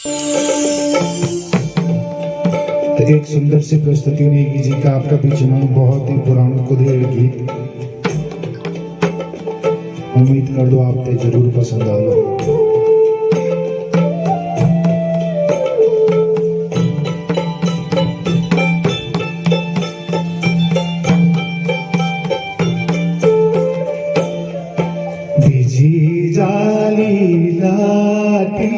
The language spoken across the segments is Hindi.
तो एक सुंदर सी प्रस्तुति होगी जी का आपका भी चुनाव बहुत ही पुराना कुदरेल गीत। उम्मीद कर दो आपको जरूर पसंद आएगा। बिजी जाली लाटी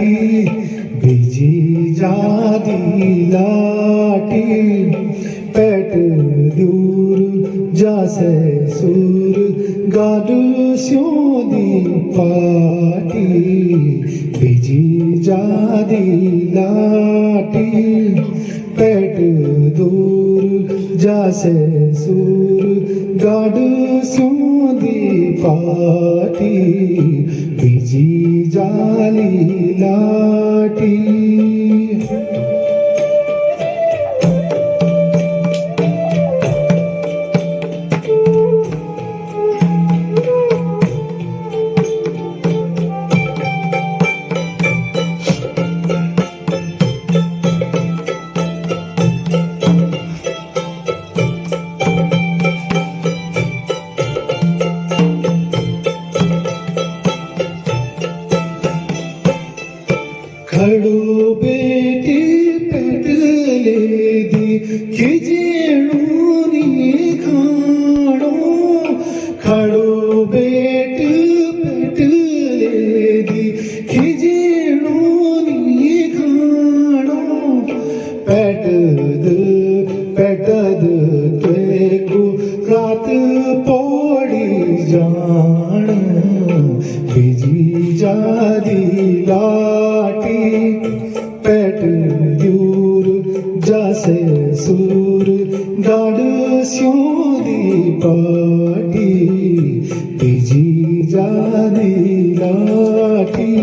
बिजी जाली लाटी पेट दूर जासे सुर गाडू स्योदी पाटी बिजी जाली लाटी पेट दूर जासे सुर गाडू स्योदी पाटी बिजी जाली लाटी। खड़ो बेटी पेटले दी खिजेड़ूनी खाणो खड़ो बेट पेटले दी खिजेड़ूनी खाणो पेटद तेको रात पौड़ी जान बिजी जादी लाटी पेट दूर जासे सुर गाड स्योदी पाटी बिजी जादी लाटी।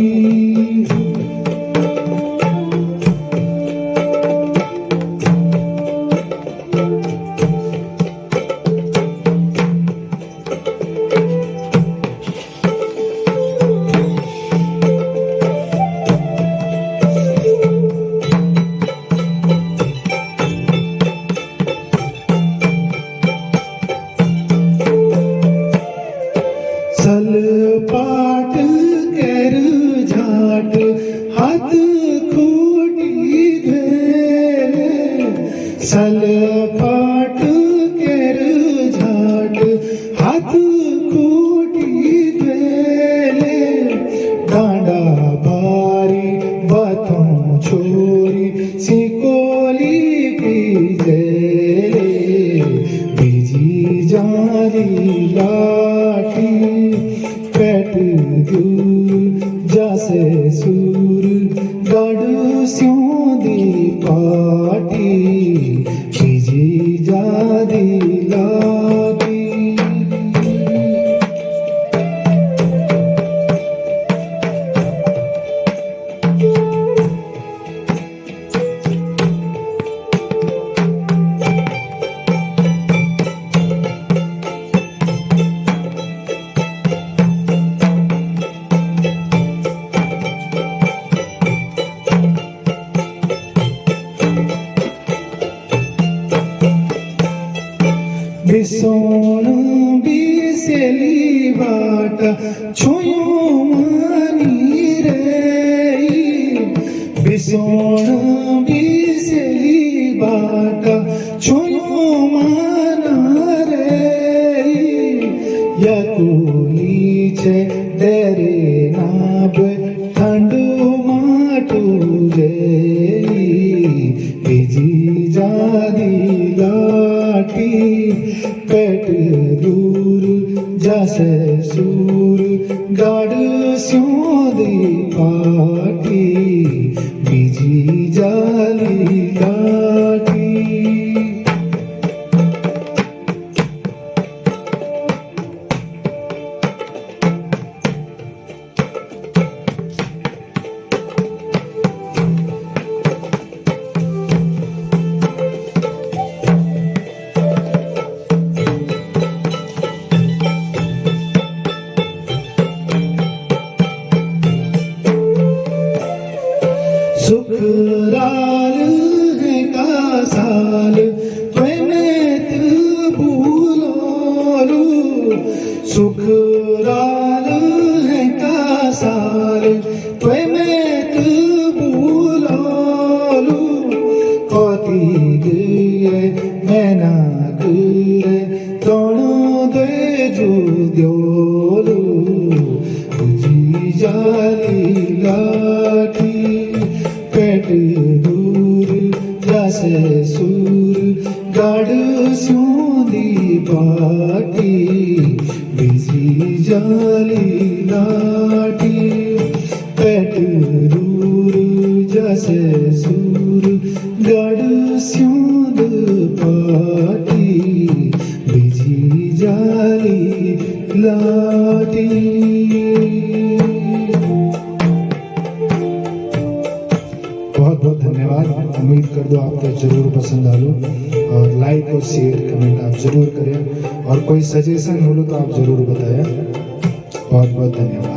सल पाट कर झाट हाथ खोटी धरे सल पाट कर झाट हाथ खोटी धरे डांडा भारी बातों छोरी सिकोली की जेले बिजी जारी लाठी पेट दूर जासे सुर गाडू स्योदी पाटी बिजी जादी लाटी। बिसोण बिसेली बाटा छुयो मानी रे बिसोण बिसेली बाटा छुयो माना रे यकुली छे डेरे नाब ठंडू माटू रे बिजी जादी लाटी पेट दूर जासे सूर गाड स्योदी पाटी बिजी जाली लाटी। सुखराल है का साल प्रेमेत भूलोलू सुखराल है का साल प्रेमेत भूलोलू कति गए मैना गए दोनों दे जुद्योलू जी जाली लाठी पेट दूर जैसे सूर गाड़ स्योंदी पाटी बिजी जाली लाठी पेट दूर जैसे सूर गाड़ स्योंद पाटी बिजी जाली लाठी। बहुत बहुत धन्यवाद। उम्मीद कर दो आपको जरूर पसंद आलू और लाइक और शेयर कमेंट आप जरूर करें और कोई सजेशन हो तो आप जरूर बताएं। बहुत बहुत धन्यवाद।